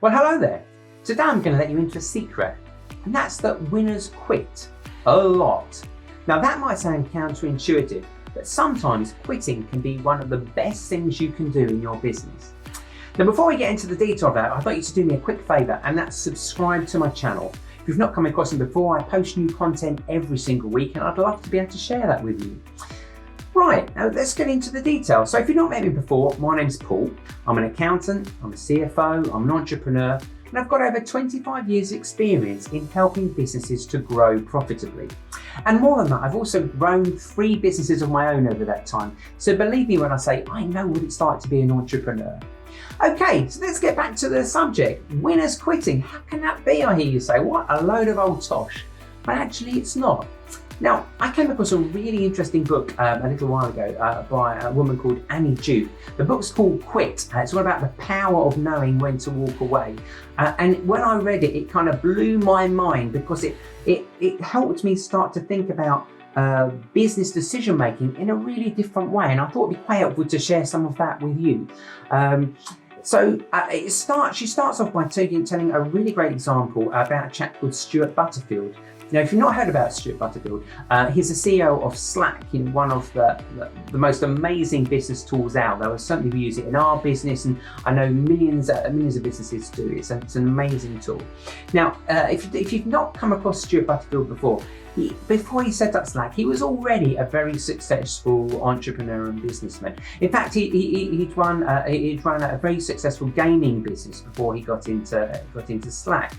Well, hello there. Today I'm going to let you into a secret, and that's that winners quit a lot. Now that might sound counterintuitive, but sometimes quitting can be one of the best things you can do in your business. Now before we get into the detail of that, I'd like you to do me a quick favour, and that's subscribe to my channel. If you've not come across them before, I post new content every single week, and I'd love to be able to share that with you. Right, now let's get into the details. So if you've not met me before, my name's Paul. I'm an accountant, I'm a CFO, I'm an entrepreneur, and I've got over 25 years experience in helping businesses to grow profitably. And more than that, I've also grown 3 businesses of my own over that time. So believe me when I say I know what it's like to be an entrepreneur. Okay, so let's get back to the subject. Winners quitting, how can that be, I hear you say? What a load of old tosh. But actually it's not. Now, I came across a really interesting book a little while ago by a woman called Annie Duke. The book's called Quit. It's all about the power of knowing when to walk away. And when I read it, it kind of blew my mind because it helped me start to think about business decision making in a really different way. And I thought it'd be quite helpful to share some of that with you. She starts off by telling a really great example about a chap called Stuart Butterfield. Now, if you've not heard about Stuart Butterfield, he's the CEO of Slack, one of the most amazing business tools out there. Certainly we use it in our business, and I know millions of businesses do. It's an amazing tool. Now, if you've not come across Stuart Butterfield before he set up Slack, he was already a very successful entrepreneur and businessman. In fact, he'd run a very successful gaming business before he got into Slack.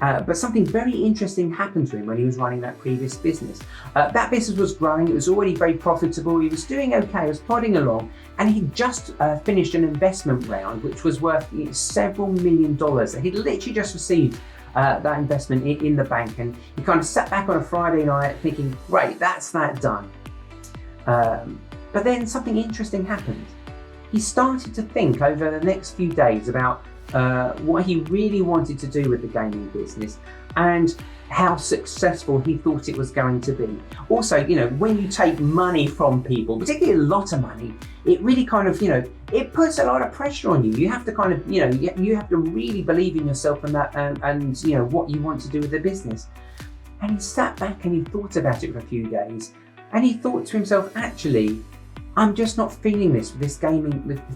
But something very interesting happened to him when he was running that previous business. That business was growing, it was already very profitable, he was doing okay, he was plodding along, and he'd just finished an investment round which was worth several $1 million. He'd literally just received that investment in the bank, and he kind of sat back on a Friday night thinking, great, that's that done. But then something interesting happened. He started to think over the next few days about what he really wanted to do with the gaming business and how successful he thought it was going to be. Also, when you take money from people, particularly a lot of money, it really kind of, it puts a lot of pressure on you. You have to kind of, you have to really believe in yourself and that, and what you want to do with the business. And he sat back and he thought about it for a few days, and he thought to himself, actually, I'm just not feeling this with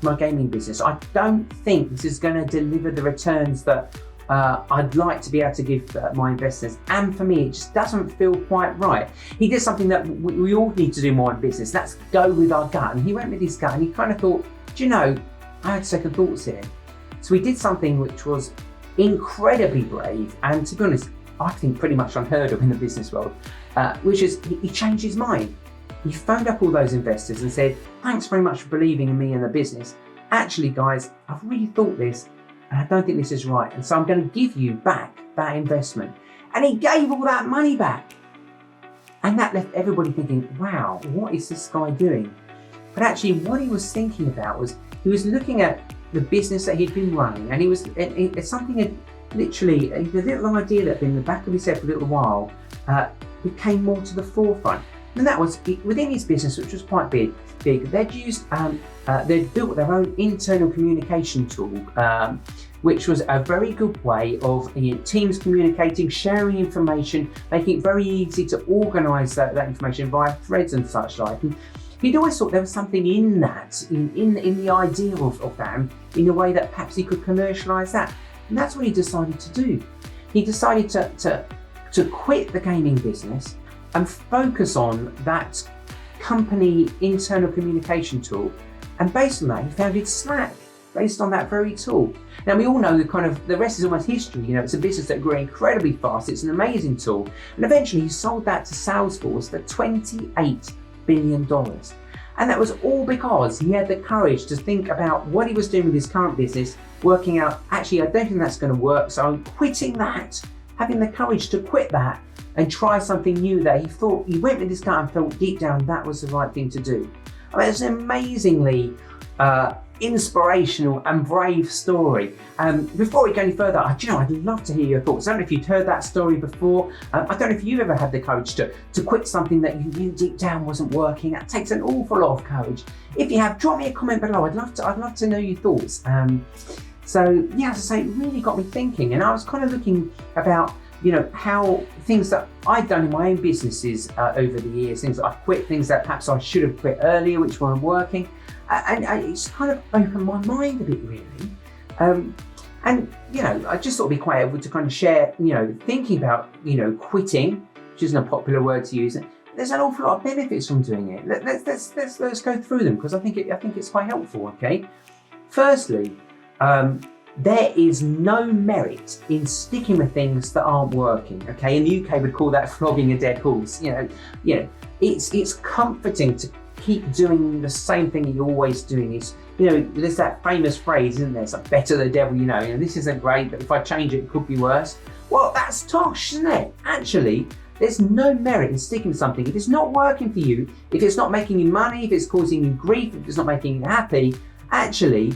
my gaming business. I don't think this is going to deliver the returns that I'd like to be able to give my investors. And for me, it just doesn't feel quite right. He did something that we all need to do more in business. That's go with our gut. And he went with his gut, and he kind of thought, I had second thoughts here. So he did something which was incredibly brave, and to be honest, I think pretty much unheard of in the business world, which is he changed his mind. He phoned up all those investors and said, thanks very much for believing in me and the business. Actually, guys, I've really thought this, and I don't think this is right. And so I'm going to give you back that investment. And he gave all that money back. And that left everybody thinking, wow, what is this guy doing? But actually, what he was thinking about was he was looking at the business that he'd been running, and it's something that literally, the little idea that had been in the back of his head for a little while became more to the forefront. And that was within his business, which was quite big. They'd built their own internal communication tool, which was a very good way of teams communicating, sharing information, making it very easy to organise that information via threads and such like. And he'd always thought there was something in that, in the idea of that, in a way that perhaps he could commercialise that. And that's what he decided to do. He decided to quit the gaming business and focus on that company internal communication tool. And based on that, he founded Slack, based on that very tool. Now we all know the rest is almost history. It's a business that grew incredibly fast. It's an amazing tool. And eventually he sold that to Salesforce for $28 billion. And that was all because he had the courage to think about what he was doing with his current business, working out, actually, I don't think that's going to work, so I'm quitting that, having the courage to quit that and try something new that he went with his gut and felt deep down that was the right thing to do. I mean, it's an amazingly inspirational and brave story. Before we go any further, I'd love to hear your thoughts. I don't know if you'd heard that story before. I don't know if you've ever had the courage to quit something that you knew deep down wasn't working. That takes an awful lot of courage. If you have, drop me a comment below. I'd love to know your thoughts. So yeah, as I say, it really got me thinking, and I was kind of looking about, how things that I'd done in my own businesses over the years, things that I quit, things that perhaps I should have quit earlier, which weren't working, and it's kind of opened my mind a bit, really. And I just thought it'd be quite able to kind of share, thinking about, quitting, which isn't a popular word to use. There's an awful lot of benefits from doing it. Let's go through them, because I think it's quite helpful. Okay, firstly, there is no merit in sticking with things that aren't working. Okay, in the UK we'd call that flogging a dead horse. It's comforting to keep doing the same thing you're always doing. There's that famous phrase, isn't there? It's like, better the devil you know. This isn't great, but if I change it could be worse. Well, that's tosh, isn't it? Actually, there's no merit in sticking to something. If it's not working for you, if it's not making you money, if it's causing you grief, if it's not making you happy, actually,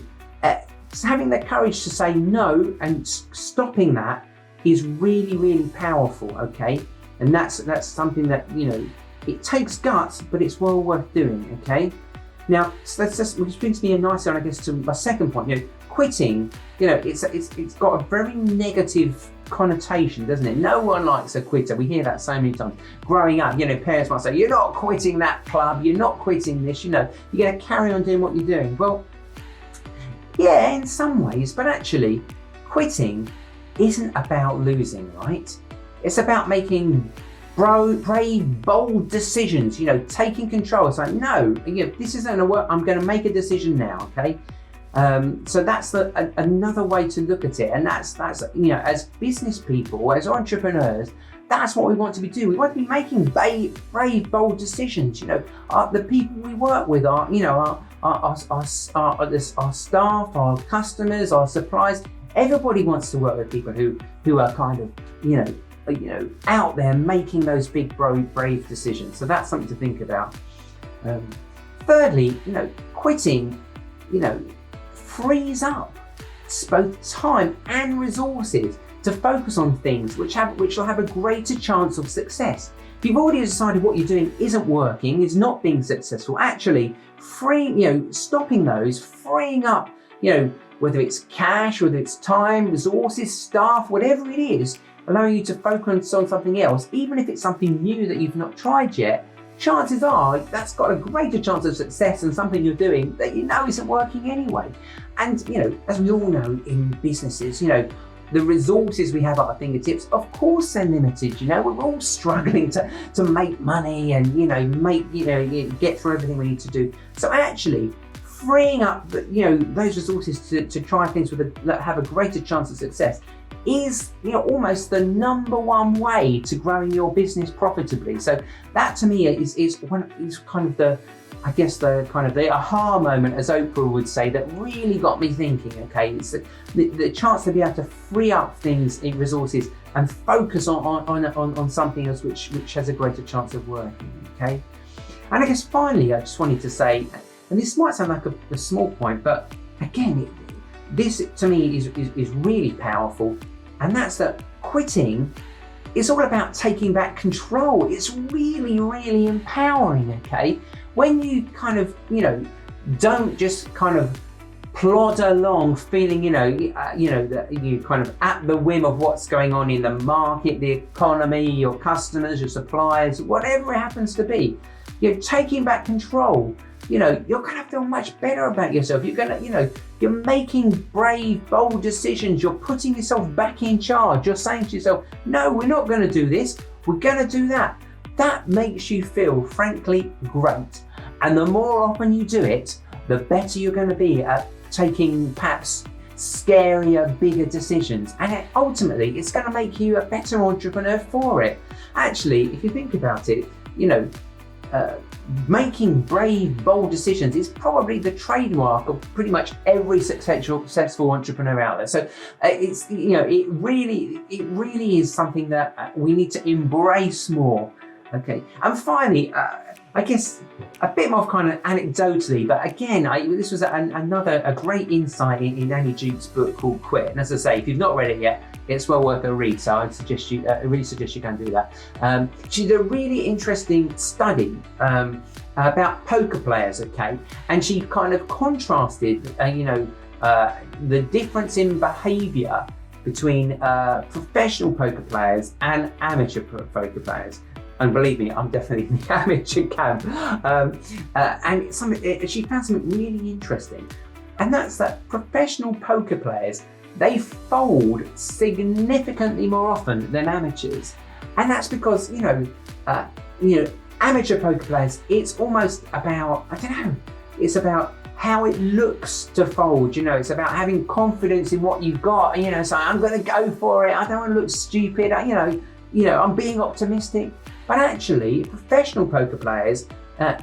having the courage to say no and stopping that is really, really powerful, okay? And that's something that, it takes guts, but it's well worth doing, okay? Now, which brings me nicely on, I guess, to my second point. Quitting, it's got a very negative connotation, doesn't it? No one likes a quitter. We hear that so many times. Growing up, parents might say, you're not quitting that club, you're not quitting this, you're going to carry on doing what you're doing. Well, yeah, in some ways, but actually, quitting isn't about losing, right? It's about making brave, bold decisions, taking control. It's like, no, this isn't going to work. I'm going to make a decision now, okay? So that's another way to look at it. And that's as business people, as entrepreneurs, that's what we want to be doing. We want to be making brave, bold decisions. The people we work with are, our staff, our customers, our suppliers. Everybody wants to work with people who are kind of, out there making those big, brave decisions. So that's something to think about. Thirdly, quitting, frees up both time and resources to focus on things which will have a greater chance of success. If you've already decided what you're doing isn't working, is not being successful, actually stopping those, freeing up, whether it's cash, whether it's time, resources, staff, whatever it is, allowing you to focus on something else, even if it's something new that you've not tried yet, chances are that's got a greater chance of success than something you're doing that isn't working anyway. And as we all know in businesses, the resources we have at our fingertips, of course, they're limited. We're all struggling to make money and get through everything we need to do. So actually, freeing up those resources to try things that have a greater chance of success is almost the number one way to growing your business profitably. So that to me is kind of the aha moment, as Oprah would say, that really got me thinking. Okay, it's the chance to be able to free up things in resources and focus on something else which has a greater chance of working. Okay, and I guess finally I just wanted to say, and this might sound like a small point, but again, this to me is really powerful, and that's that quitting is all about taking back control. It's really, really empowering, okay? When you kind of, don't just kind of plod along feeling, that you kind of at the whim of what's going on in the market, the economy, your customers, your suppliers, whatever it happens to be, you're taking back control. You're going to feel much better about yourself. You're going to, you're making brave, bold decisions. You're putting yourself back in charge. You're saying to yourself, no, we're not going to do this. We're going to do that. That makes you feel, frankly, great. And the more often you do it, the better you're going to be at taking perhaps scarier, bigger decisions. And ultimately, it's going to make you a better entrepreneur for it. Actually, if you think about it, making brave, bold decisions is probably the trademark of pretty much every successful entrepreneur out there. So it really is something that we need to embrace more. Okay, and finally, I guess a bit more kind of anecdotally, but again, this was a great insight in Annie Duke's book called Quit. And as I say, if you've not read it yet, it's well worth a read. So I really suggest you can do that. She did a really interesting study about poker players. Okay, and she kind of contrasted, the difference in behaviour between professional poker players and amateur poker players. And believe me, I'm definitely in the amateur camp. And she found something really interesting. And that's that professional poker players, they fold significantly more often than amateurs. And that's because, amateur poker players, it's almost about, it's about how it looks to fold, it's about having confidence in what you've got, so I'm going to go for it, I don't want to look stupid, I'm being optimistic. But actually, professional poker players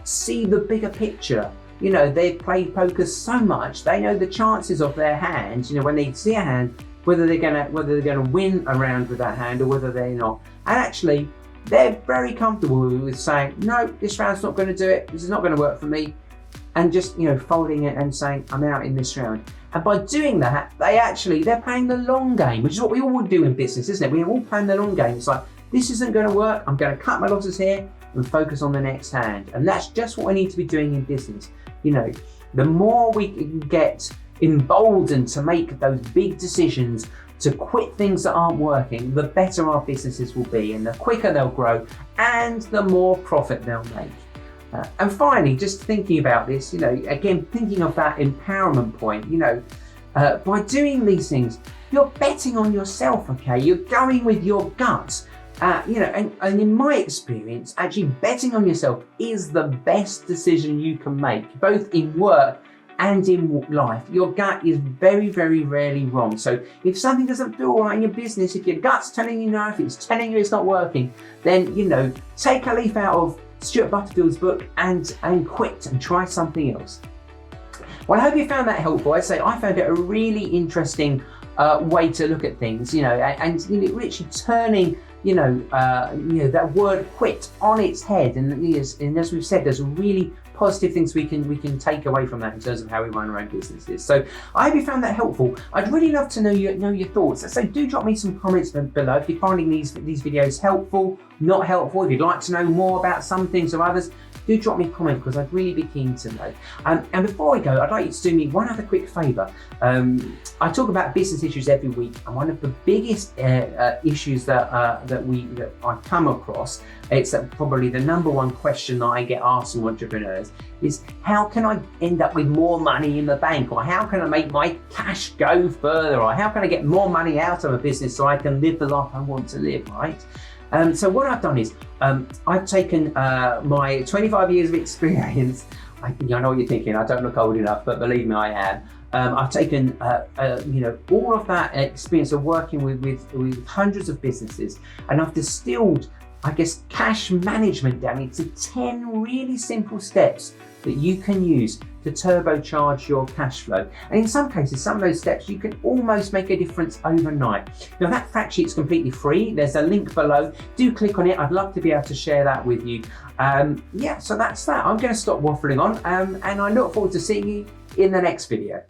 see the bigger picture. They've played poker so much, they know the chances of their hands, when they see a hand, whether they're gonna win a round with that hand or whether they're not. And actually, they're very comfortable with saying, no, this round's not gonna do it, this is not gonna work for me, and just folding it and saying, I'm out in this round. And by doing that, they're playing the long game, which is what we all would do in business, isn't it? We're all playing the long game. It's like, this isn't going to work, I'm going to cut my losses here and focus on the next hand. And that's just what we need to be doing in business. The more we can get emboldened to make those big decisions, to quit things that aren't working, the better our businesses will be, and the quicker they'll grow, and the more profit they'll make. And finally, just thinking about this, again, thinking of that empowerment point, by doing these things, you're betting on yourself, okay? You're going with your gut. And in my experience, actually betting on yourself is the best decision you can make, both in work and in life. Your gut is very, very rarely wrong. So if something doesn't feel right in your business, if your gut's telling you no, if it's telling you it's not working, then, take a leaf out of Stuart Butterfield's book and quit and try something else. Well, I hope you found that helpful. I found it a really interesting way to look at things, and literally turning that word quit on its head, and as we've said, there's really positive things we can take away from that in terms of how we run our own businesses. So I hope you found that helpful. I'd really love to know your thoughts. So do drop me some comments below if you're finding these videos helpful, not helpful. If you'd like to know more about some things or others, do drop me a comment, because I'd really be keen to know. And before I go, I'd like you to do me one other quick favour. I talk about business issues every week, and one of the biggest issues that I come across, it's probably the number one question that I get asked from entrepreneurs, is how can I end up with more money in the bank, or how can I make my cash go further, or how can I get more money out of a business so I can live the life I want to live, right? So what I've done is I've taken my 25 years of experience. I know what you're thinking, I don't look old enough, but believe me, I am. I've taken all of that experience of working with hundreds of businesses, and I've distilled, cash management down into 10 really simple steps that you can use to turbocharge your cash flow. And in some cases, some of those steps, you can almost make a difference overnight. Now, that fact sheet's completely free. There's a link below. Do click on it. I'd love to be able to share that with you. So that's that. I'm going to stop waffling on, and I look forward to seeing you in the next video.